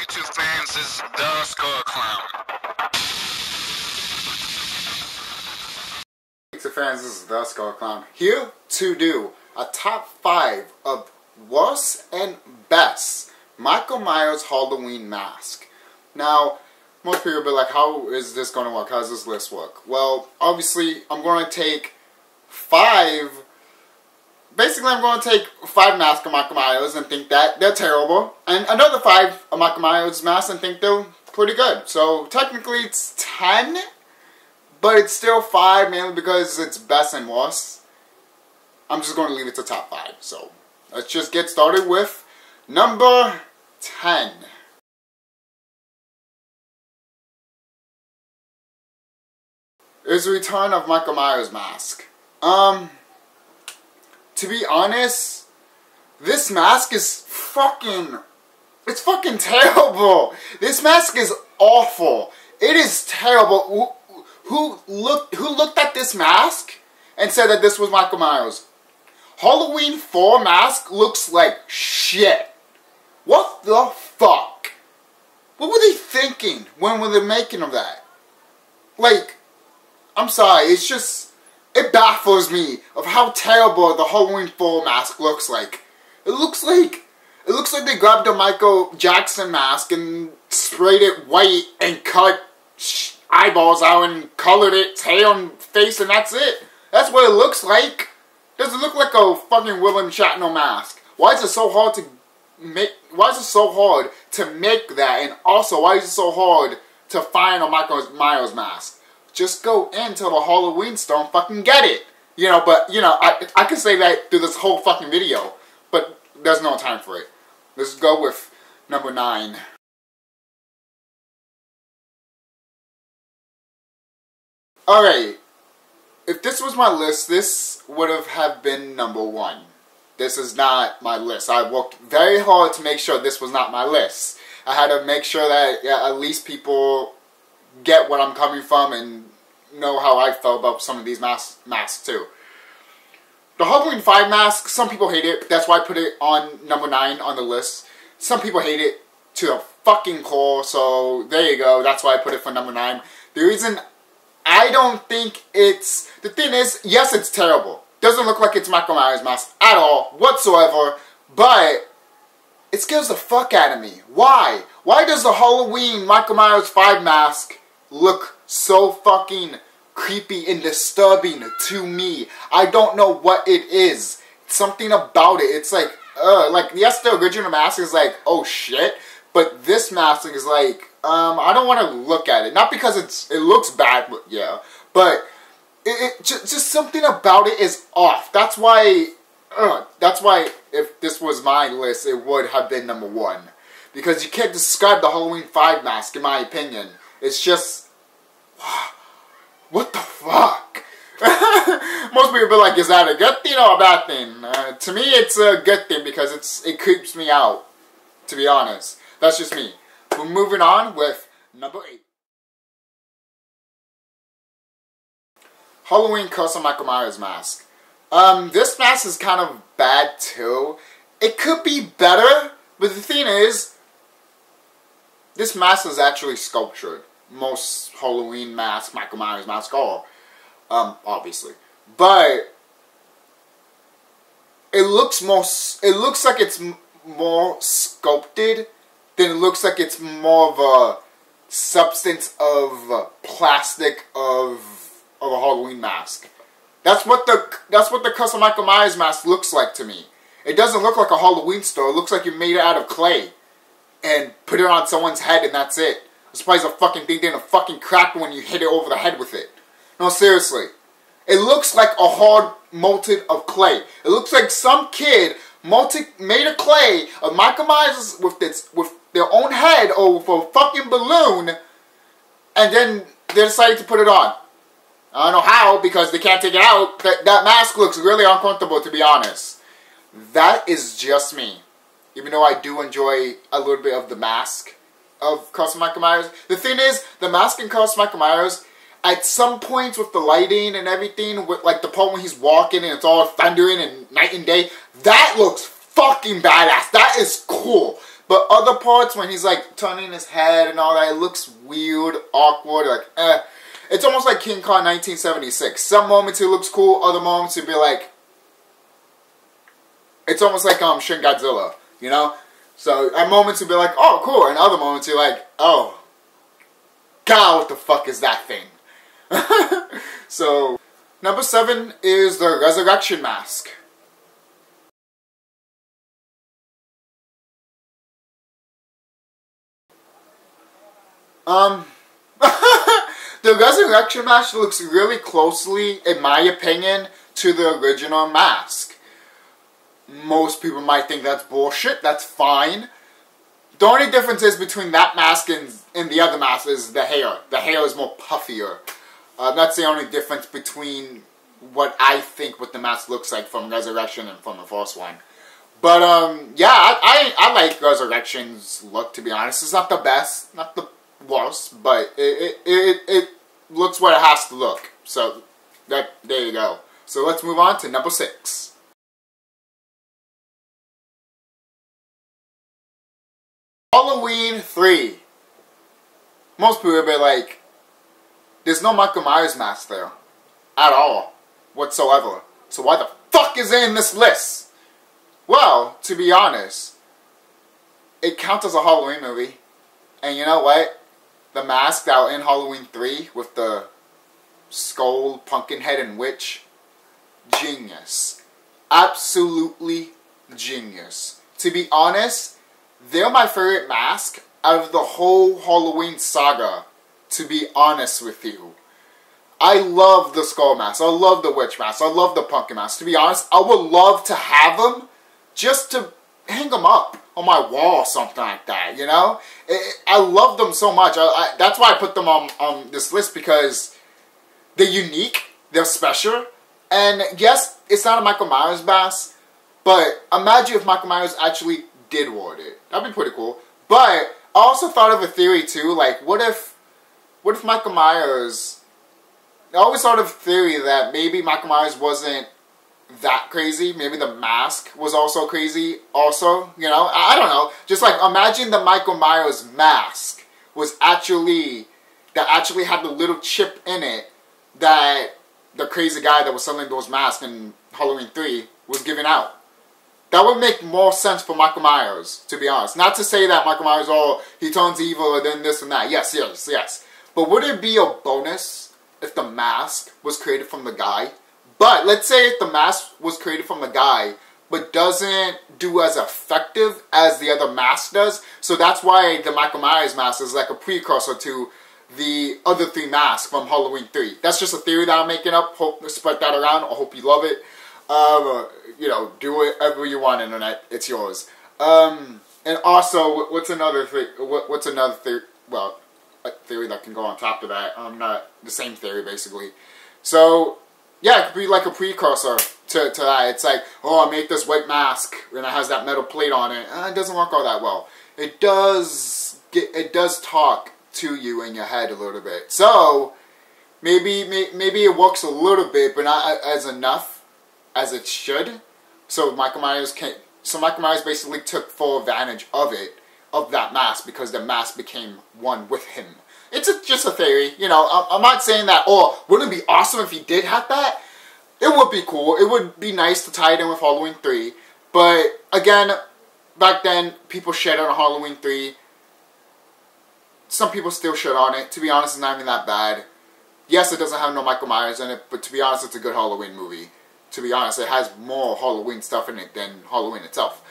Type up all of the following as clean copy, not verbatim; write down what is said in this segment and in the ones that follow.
YouTube fans, this is TheSkulKlown. YouTube fans, this is TheSkulKlown. Here to do a top 5 of worst and best Michael Myers Halloween mask. Now, most people will be like, how is this going to work? How does this list work? Well, obviously, I'm going to take 5... Basically, I'm going to take 5 masks of Michael Myers and think that they're terrible. And another 5 of Michael Myers masks and think they're pretty good. So, technically, it's 10. But it's still 5, mainly because it's best and worst. I'm just going to leave it to top 5. So, let's just get started with number 10. Is the return of Michael Myers mask. To be honest, this mask is it's fucking terrible. This mask is awful. It is terrible. Who looked at this mask and said that this was Michael Myers? Halloween 4 mask looks like shit. What the fuck? What were they thinking when were they making of that? Like, I'm sorry, it's just... It baffles me of how terrible the Halloween 4 mask looks like. It looks like they grabbed a Michael Jackson mask and sprayed it white and cut eyeballs out and colored its hair and face and that's it. That's what it looks like. Doesn't look like a fucking William Shatner mask. Why is it so hard to make? Why is it so hard to make that? And also, why is it so hard to find a Michael Myers mask? Just go into the Halloween store and fucking get it. You know, but, you know, I could say that through this whole fucking video. But there's no time for it. Let's go with number 9. Alright. If this was my list, this would have been number 1. This is not my list. I worked very hard to make sure this was not my list. I had to make sure that at least people get what I'm coming from and know how I felt about some of these masks too. The Halloween 5 mask, some people hate it. That's why I put it on number 9 on the list. Some people hate it to a fucking core, so there you go. That's why I put it for number 9. The reason I don't think it's... The thing is, yes, it's terrible. Doesn't look like it's Michael Myers mask at all, whatsoever, but it scares the fuck out of me. Why? Why does the Halloween Michael Myers 5 mask look so fucking creepy and disturbing to me? I don't know what it is. Something about it. It's like, yes, the original mask is like, oh shit. But this mask is like, I don't want to look at it. Not because it looks bad, but yeah. But just something about it is off. That's why if this was my list, it would have been number 1. Because you can't describe the Halloween 5 mask, in my opinion. It's just... What the fuck? Most people be like, is that a good thing or a bad thing? To me, it's a good thing because it creeps me out, to be honest. That's just me. We're moving on with number 8. Halloween Curse of Michael Myers mask. This mask is kind of bad too. It could be better, but the thing is, this mask is actually sculptured. Most Halloween masks, Michael Myers masks are, obviously. But it looks like it's more sculpted than it looks like it's more of a substance of plastic of a Halloween mask. That's what the Curse of Michael Myers mask looks like to me. It doesn't look like a Halloween store. It looks like you made it out of clay and put it on someone's head and that's it. I'm surprised the fucking thing didn't fucking crack when you hit it over the head with it. No, seriously. It looks like a hard molded of clay. It looks like some kid made a clay of Michael Myers with their own head over a fucking balloon and then they decided to put it on. I don't know how, because they can't take it out. That mask looks really uncomfortable, to be honest. That is just me. Even though I do enjoy a little bit of the mask of Curse of Michael Myers. The thing is, the mask in Curse of Michael Myers, at some points with the lighting and everything, with like the part when he's walking and it's all thundering and night and day, that looks fucking badass. That is cool. But other parts, when he's like turning his head and all that, it looks weird, awkward, like It's almost like King Kong 1976. Some moments he looks cool, other moments he'd be like, it's almost like Shin-GODZILLA, you know? So at moments he'd be like, oh cool, and other moments you're like, oh God, what the fuck is that thing? So number 7 is the Resurrection Mask. The Resurrection Mask looks really closely, in my opinion, to the original mask. Most people might think that's bullshit, that's fine. The only difference is between that mask and the other mask is the hair. The hair is more puffier. That's the only difference between what I think what the mask looks like from Resurrection and from the first one. But, yeah, I like Resurrection's look, to be honest. It's not the best, not the worst, but it looks what it has to look. So, there you go. So, let's move on to number 6. Halloween 3. Most people will be like, there's no Michael Myers mask there. At all. Whatsoever. So why the fuck is it in this list? Well, to be honest, it counts as a Halloween movie. And you know what? The mask out in Halloween 3 with the skull, pumpkin head, and witch. Genius. Absolutely genius. To be honest, they're my favorite mask out of the whole Halloween saga, to be honest with you. I love the skull mask, I love the witch mask, I love the pumpkin mask. To be honest, I would love to have them just to hang them up on my wall or something like that, you know? I love them so much. That's why I put them on this list, because they're unique, they're special, and yes, it's not a Michael Myers mask, but imagine if Michael Myers actually did ward it. That'd be pretty cool. But I also thought of a theory too, like what if Michael Myers, I always thought of a theory that maybe Michael Myers wasn't that crazy, maybe the mask was also crazy also, you know, I don't know, just like imagine the Michael Myers mask was actually had the little chip in it that the crazy guy that was selling those masks in Halloween 3 was giving out. That would make more sense for Michael Myers, to be honest. Not to say that Michael Myers, oh, he turns evil or then this and that. Yes, yes, yes. But would it be a bonus if the mask was created from the guy? But let's say if the mask was created from the guy, but doesn't do as effective as the other mask does. So that's why the Michael Myers mask is like a precursor to the other 3 masks from Halloween 3. That's just a theory that I'm making up. Hope spread that around. I hope you love it. You know, do whatever you want, internet. It's yours. And also, what's another thing? What's another theory? Well, a theory that can go on top of that. Not the same theory, basically. So, yeah, it could be like a precursor to that. It's like, oh, I made this white mask, and it has that metal plate on it. It doesn't work all that well. It does talk to you in your head a little bit. So, maybe it works a little bit, but not as enough as it should. So Michael Myers basically took full advantage of that mask, because the mask became one with him. It's just a theory, you know. I'm not saying that, oh, wouldn't it be awesome if he did have that? It would be cool. It would be nice to tie it in with Halloween 3. But again, back then, people shit on Halloween 3. Some people still shit on it. To be honest, it's not even that bad. Yes, it doesn't have no Michael Myers in it, but to be honest, it's a good Halloween movie. To be honest, it has more Halloween stuff in it than Halloween itself.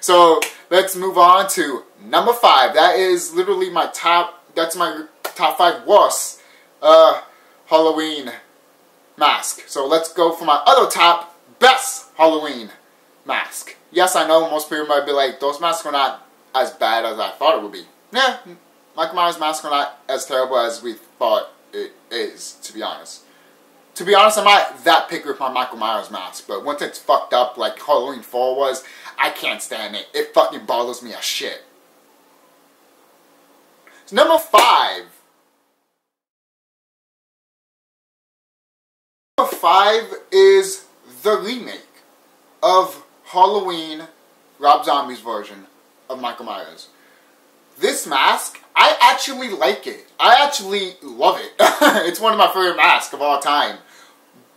So, let's move on to number 5. That is literally my top, that's my top 5 worst Halloween mask. So, let's go for my other top best Halloween mask. Yes, I know most people might be like, those masks are not as bad as I thought it would be. Yeah, Michael Myers masks are not as terrible as we thought it is, to be honest. To be honest, I'm not that picky with my Michael Myers mask, but once it's fucked up like Halloween 4 was, I can't stand it. It fucking bothers me as shit. So number 5. Number 5 is the remake of Halloween, Rob Zombie's version, of Michael Myers. This mask, I actually like it. I actually love it. It's one of my favorite masks of all time.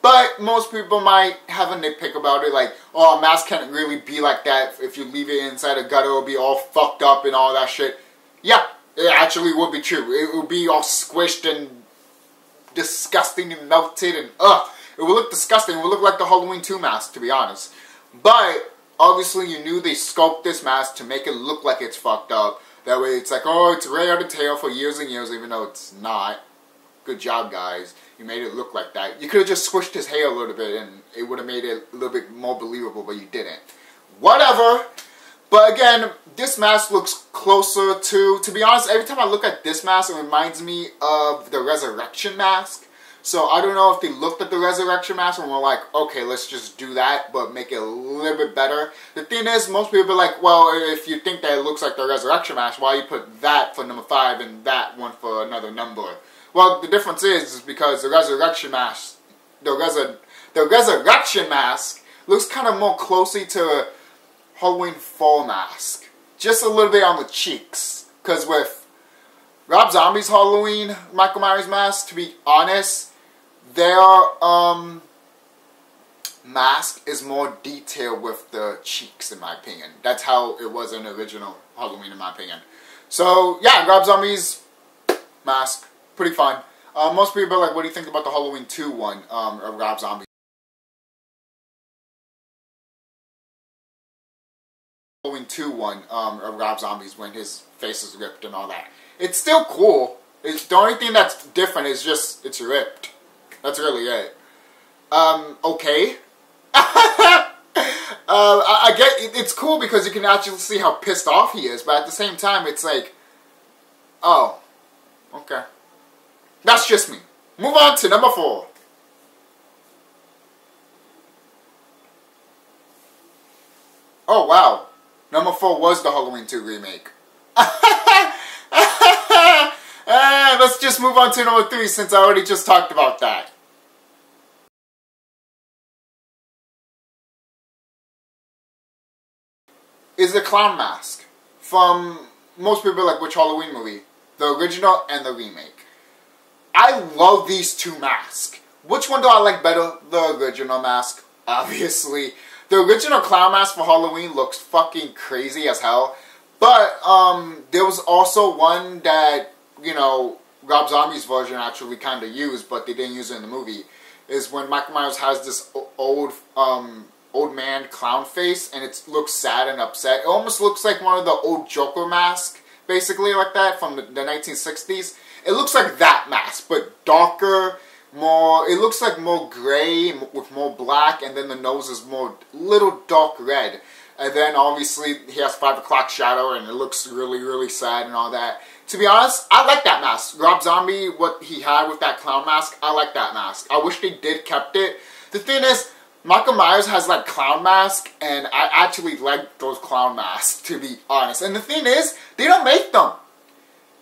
But most people might have a nitpick about it, like, oh, a mask can't really be like that. If you leave it inside a gutter, it'll be all fucked up and all that shit. Yeah, it actually would be true. It would be all squished and disgusting and melted and it would look disgusting. It would look like the Halloween 2 mask, to be honest. But obviously you knew they sculpted this mask to make it look like it's fucked up. That way it's like, oh, it's Ray out of tail for years and years, even though it's not. Good job, guys. You made it look like that. You could have just squished his hair a little bit and it would have made it a little bit more believable, but you didn't. Whatever. But again, this mask looks closer to be honest, every time I look at this mask, it reminds me of the Resurrection mask. So I don't know if they looked at the Resurrection mask and were like, okay, let's just do that, but make it a little bit better. The thing is, most people are like, well, if you think that it looks like the Resurrection mask, why you put that for number 5 and that one for another number? Well, the difference is because the Resurrection mask, the Resurrection mask looks kind of more closely to a Halloween fall mask. Just a little bit on the cheeks. Because with Rob Zombie's Halloween Michael Myers mask, to be honest, their mask is more detailed with the cheeks, in my opinion. That's how it was in the original Halloween, in my opinion. So, yeah, Rob Zombie's mask, pretty fun. Most people are like, what do you think about the Halloween 2 one of Rob Zombie? Halloween 2 one of Rob Zombie's when his face is ripped and all that. It's still cool. The only thing that's different is just it's ripped. That's really it. Okay. I get it's cool because you can actually see how pissed off he is, but at the same time, it's like, oh, okay. That's just me. Move on to number 4. Oh, wow. Number 4 was the Halloween 2 remake. Let's just move on to number 3 since I already just talked about that. Is the clown mask from most people like which Halloween movie? The original and the remake. I love these 2 masks. Which one do I like better? The original mask, obviously. The original clown mask for Halloween looks fucking crazy as hell. But there was also one that, you know, Rob Zombie's version actually kind of used, but they didn't use it in the movie. Is when Michael Myers has this old man clown face, and it looks sad and upset. It almost looks like one of the old Joker masks, basically like that from the 1960s. It looks like that mask, but darker, more, it looks like more gray with more black, and then the nose is more little dark red. And then obviously he has 5 o'clock shadow, and it looks really, really sad and all that. To be honest, I like that mask. Rob Zombie, what he had with that clown mask, I like that mask. I wish they did kept it. The thing is, Michael Myers has like clown mask, and I actually like those clown masks, to be honest. And the thing is, they don't make them.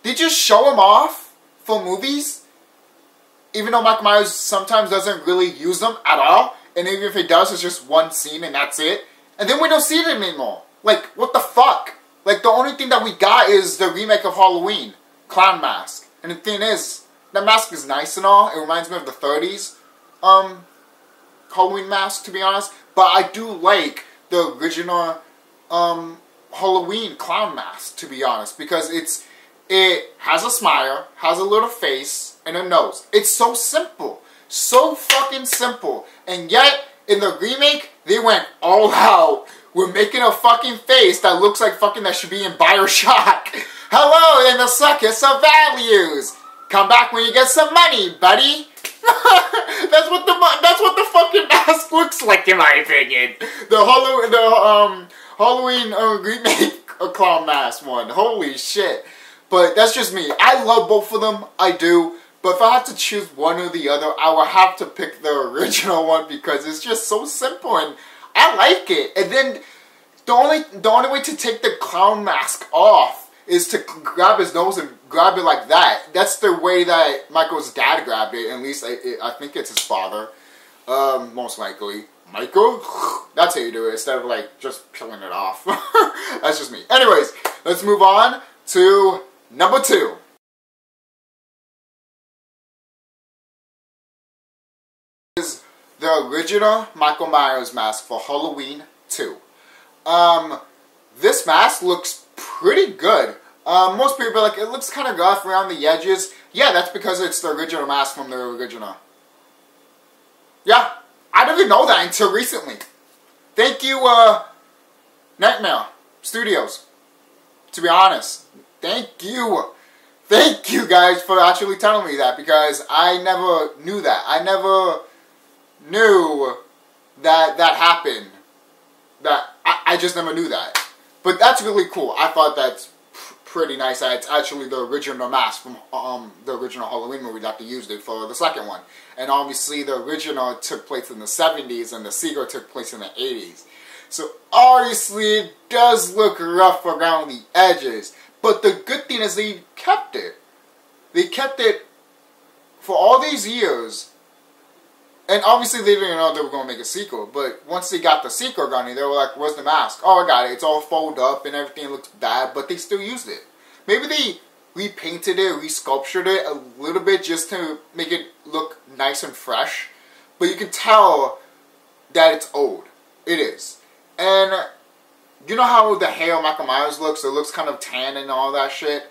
They just show them off for movies, even though Michael Myers sometimes doesn't really use them at all, and even if he does, it's just one scene and that's it, and then we don't see it anymore. Like, what the fuck? Like, the only thing that we got is the remake of Halloween, clown mask. And the thing is, that mask is nice and all, it reminds me of the 30s Halloween mask, to be honest, but I do like the original Halloween clown mask, to be honest, because it has a smile, has a little face, and a nose. It's so simple. So fucking simple. And yet, in the remake, they went all out. We're making a fucking face that looks like fucking that should be in BioShock. Hello in the circus of values. Come back when you get some money, buddy. That's what the fucking mask looks like, in my opinion. The Halloween remake clown mask one. Holy shit. But that's just me. I love both of them. I do. But if I had to choose one or the other, I would have to pick the original one because it's just so simple and I like it. And then the only way to take the clown mask off is to grab his nose and grab it like that. That's the way that Michael's dad grabbed it. At least I think it's his father, most likely. Michael? That's how you do it, instead of like just peeling it off. That's just me. Anyways, let's move on to number 2. Is the original Michael Myers mask for Halloween 2. This mask looks pretty good. Most people are like, it looks kind of rough around the edges. Yeah, that's because it's the original mask from the original. Yeah, I didn't even know that until recently. Thank you, Nightmare Studios. To be honest, thank you. Thank you guys for actually telling me that, because I never knew that. I never knew that that happened. I just never knew that. But that's really cool. I thought that's pretty nice that it's actually the original mask from the original Halloween movie that they used it for the second one. And obviously the original took place in the 70s and the sequel took place in the 80s. So obviously it does look rough around the edges. But the good thing is they kept it. They kept it for all these years. And obviously they didn't know they were going to make a sequel. But once they got the sequel running, they were like, where's the mask? Oh, I got it. It's all folded up and everything looks bad. But they still used it. Maybe they repainted it, resculptured it a little bit just to make it look nice and fresh. But you can tell that it's old. It is. And you know how the hair of Michael Myers looks? It looks kind of tan and all that shit.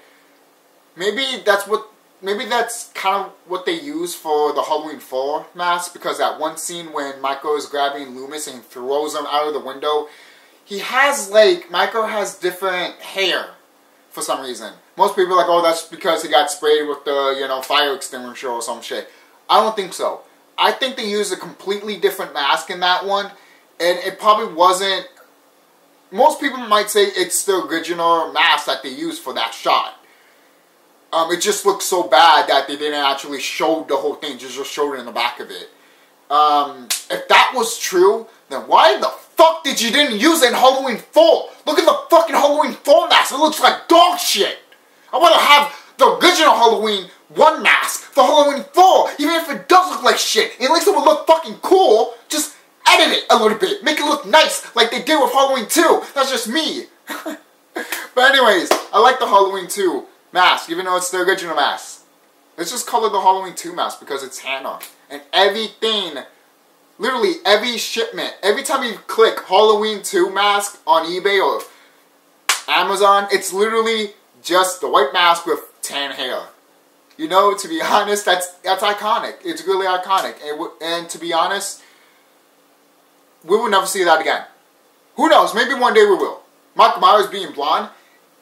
Maybe that's kind of what they use for the Halloween 4 mask, because that one scene when Michael is grabbing Loomis and throws him out of the window, Michael has different hair for some reason. Most people are like, oh, that's because he got sprayed with the, fire extinguisher or some shit. I don't think so. I think they used a completely different mask in that one, and it probably wasn't. Most people might say it's the original mask that they used for that shot. It just looked so bad that they didn't actually show the whole thing, just showed it in the back of it. If that was true, then why the fuck did you didn't use it in Halloween 4? Look at the fucking Halloween 4 mask, it looks like dog shit. I want to have the original Halloween 1 mask for Halloween 4, even if it does look like shit. And at least it would look fucking cool, just edit it a little bit, make it look nice like they did with Halloween 2. That's just me. But anyways, I like the Halloween 2 mask, even though it's the original mask. Let's just call it the Halloween 2 mask because it's Hannah. And everything, literally every shipment, every time you click Halloween 2 mask on eBay or Amazon, it's literally just the white mask with tan hair. You know, to be honest, that's iconic. It's really iconic. And to be honest, we will never see that again. Who knows? Maybe one day we will. Michael Myers being blonde,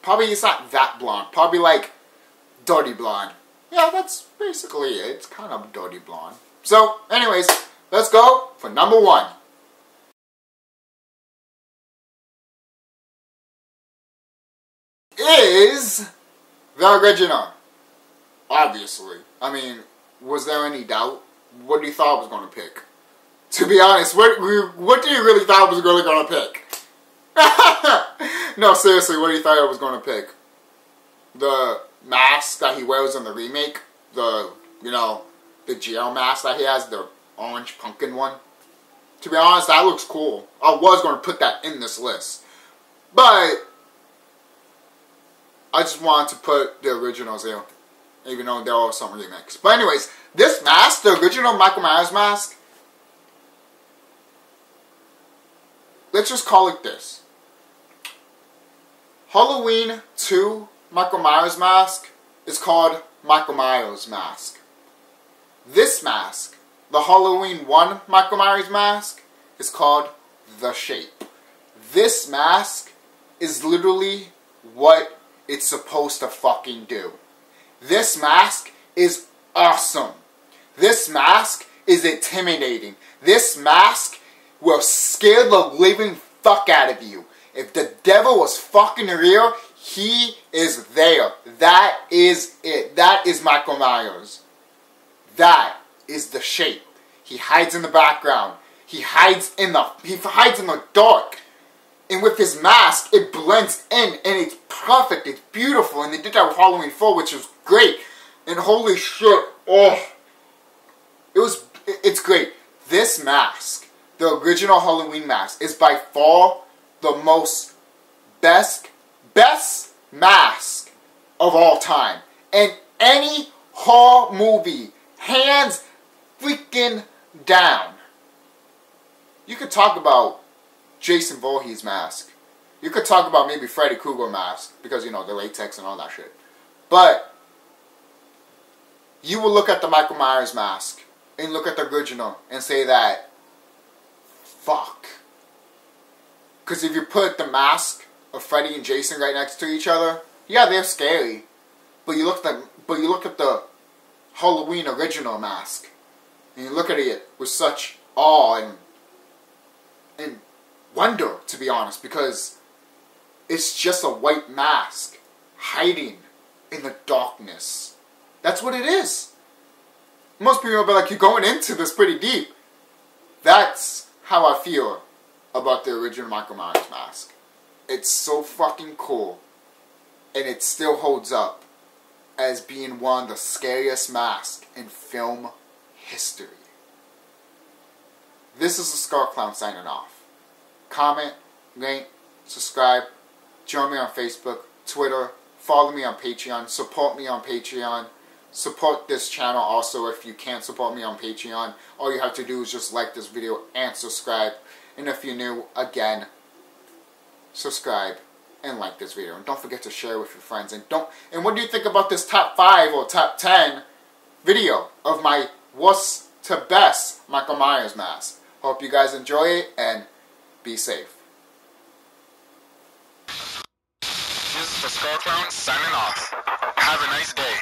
probably it's not that blonde. Probably like dirty blonde. Yeah, that's basically it. It's kind of dirty blonde. So, anyways, let's go for number 1. Is the original. Obviously. I mean, was there any doubt? What do you thought I was going to pick? To be honest, what do you really thought I was really going to pick? No, seriously, what do you thought I was going to pick? The mask that he wears in the remake? The jail mask that he has, the orange pumpkin one? To be honest, that looks cool. I was going to put that in this list. But I just wanted to put the originals here. Even though there are some remakes. But anyways, this mask, the original Michael Myers mask, let's just call it this. Halloween 2 Michael Myers mask is called Michael Myers mask. This mask, the Halloween 1 Michael Myers mask, is called The Shape. This mask is literally what it's supposed to fucking do. This mask is awesome. This mask is intimidating. This mask will scare the living fuck out of you. If the devil was fucking real, he is there. That is it. That is Michael Myers. That is The Shape. He hides in the background. He hides in the dark. And with his mask, it blends in, and it's perfect, it's beautiful, and they did that with Halloween 4, which was great. And holy shit, oh, it's great. This mask the original Halloween mask is by far the most best mask of all time. In any horror movie, hands freaking down. You could talk about Jason Voorhees mask. You could talk about maybe Freddy Krueger mask, because, you know, the latex and all that shit. But you will look at the Michael Myers mask and look at the original and say that, fuck. Because if you put the mask of Freddy and Jason right next to each other, yeah, they're scary. But you look at the Halloween original mask, and you look at it with such awe and wonder, to be honest, because it's just a white mask hiding in the darkness. That's what it is. Most people will be like, you're going into this pretty deep. That's how I feel about the original Michael Myers mask. It's so fucking cool. And it still holds up as being one of the scariest masks in film history. This is the TheSkulKlown signing off. Comment, rate, subscribe, join me on Facebook, Twitter, follow me on Patreon, support me on Patreon, support this channel also if you can't support me on Patreon. All you have to do is just like this video and subscribe. And if you're new, again, subscribe and like this video. And don't forget to share with your friends. And what do you think about this top 5 or top 10 video of my worst to best Michael Myers mask? Hope you guys enjoy it and be safe. This is TheSkulKlown signing off. Have a nice day.